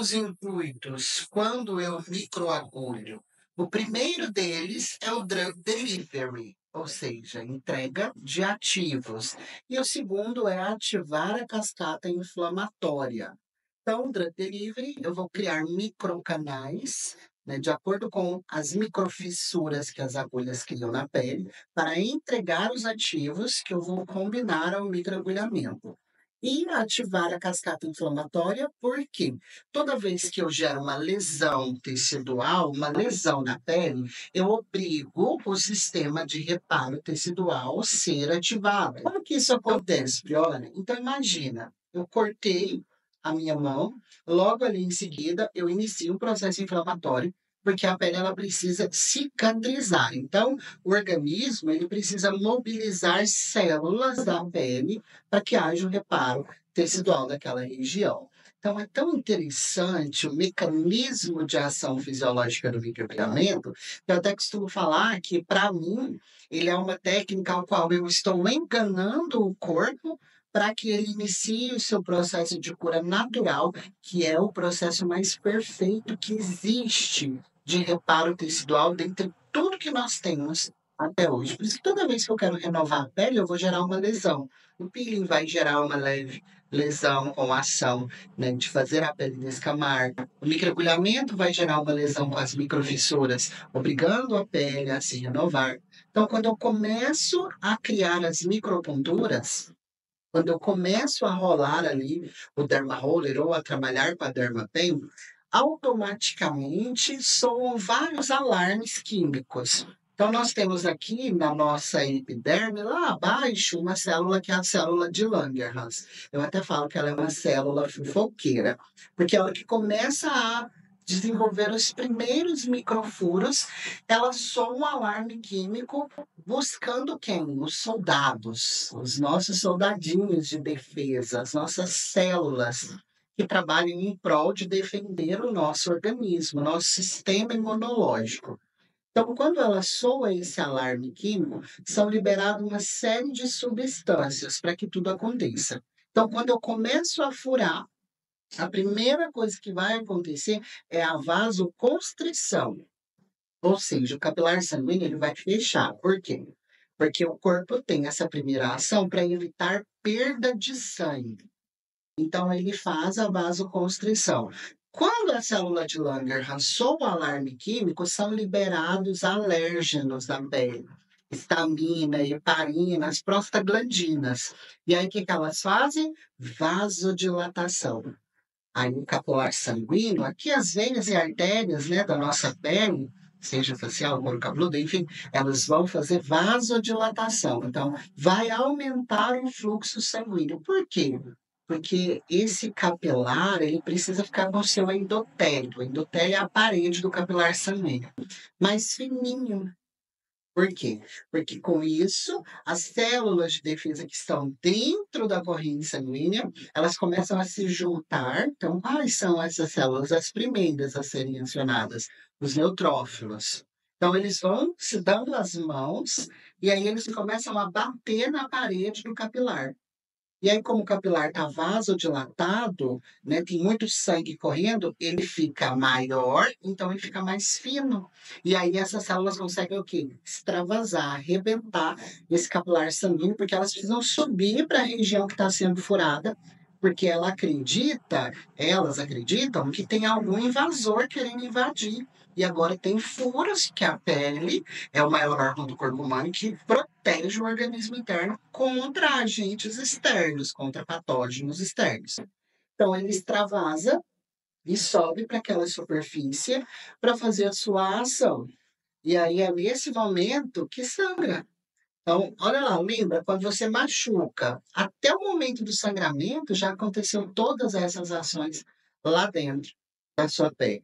os intuitos quando eu microagulho? O primeiro deles é o drug delivery, ou seja, entrega de ativos. E o segundo é ativar a cascata inflamatória. Então, o drug delivery, eu vou criar microcanais, né, de acordo com as microfissuras que as agulhas criam na pele, para entregar os ativos que eu vou combinar ao microagulhamento. E ativar a cascata inflamatória, porque toda vez que eu gero uma lesão tecidual, uma lesão na pele, eu obrigo o sistema de reparo tecidual a ser ativado. Como que isso acontece, Priora? Então, imagina, eu cortei a minha mão, logo ali em seguida, eu inicio um processo inflamatório, porque a pele ela precisa cicatrizar. Então, o organismo ele precisa mobilizar células da pele para que haja um reparo tecidual daquela região. Então, é tão interessante o mecanismo de ação fisiológica do microagulhamento, que eu até costumo falar que, para mim, ele é uma técnica ao qual eu estou enganando o corpo para que ele inicie o seu processo de cura natural, que é o processo mais perfeito que existe de reparo tecidual dentre tudo que nós temos até hoje. Por isso que toda vez que eu quero renovar a pele, eu vou gerar uma lesão. O peeling vai gerar uma leve lesão com a ação, né, de fazer a pele descamar. O microagulhamento vai gerar uma lesão com as microfissuras, obrigando a pele a se renovar. Então, quando eu começo a criar as microponturas, quando eu começo a rolar ali o derma roller ou a trabalhar com a dermapen, automaticamente soam vários alarmes químicos. Então, nós temos aqui na nossa epiderme, lá abaixo, uma célula que é a célula de Langerhans. Eu até falo que ela é uma célula fofoqueira, porque ela que começa a desenvolver os primeiros microfuros, ela soa um alarme químico buscando quem? Os soldados, os nossos soldadinhos de defesa, as nossas células que trabalham em prol de defender o nosso organismo, o nosso sistema imunológico. Então, quando ela soa esse alarme químico, são liberadas uma série de substâncias para que tudo aconteça. Então, quando eu começo a furar, a primeira coisa que vai acontecer é a vasoconstrição. Ou seja, o capilar sanguíneo ele vai fechar. Por quê? Porque o corpo tem essa primeira ação para evitar perda de sangue. Então, ele faz a vasoconstrição. Quando a célula de Langerhans soa o alarme químico, são liberados alérgenos da pele. Histamina, heparina, as prostaglandinas. E aí, o que elas fazem? Vasodilatação. Aí, o capilar sanguíneo, aqui as veias e artérias, né, da nossa pele, seja facial, couro cabeludo, enfim, elas vão fazer vasodilatação. Então, vai aumentar o fluxo sanguíneo. Por quê? Porque esse capilar, ele precisa ficar com o seu endotélio. O endotélio é a parede do capilar sanguíneo, mais fininho. Por quê? Porque com isso, as células de defesa que estão dentro da corrente sanguínea, elas começam a se juntar. Então, quais são essas células? As primeiras a serem acionadas, os neutrófilos. Então, eles vão se dando as mãos e aí eles começam a bater na parede do capilar. E aí, como o capilar está vasodilatado, né, tem muito sangue correndo, ele fica maior, então ele fica mais fino. E aí essas células conseguem o quê? Extravasar, arrebentar esse capilar sanguíneo, porque elas precisam subir para a região que está sendo furada, porque elas acreditam que tem algum invasor querendo invadir. E agora tem furos que a pele é o maior órgão do corpo humano que protege o organismo interno contra agentes externos, contra patógenos externos. Então, ele extravasa e sobe para aquela superfície para fazer a sua ação. E aí é nesse momento que sangra. Então, olha lá, lembra, quando você machuca, até o momento do sangramento já aconteceu todas essas ações lá dentro da sua pele.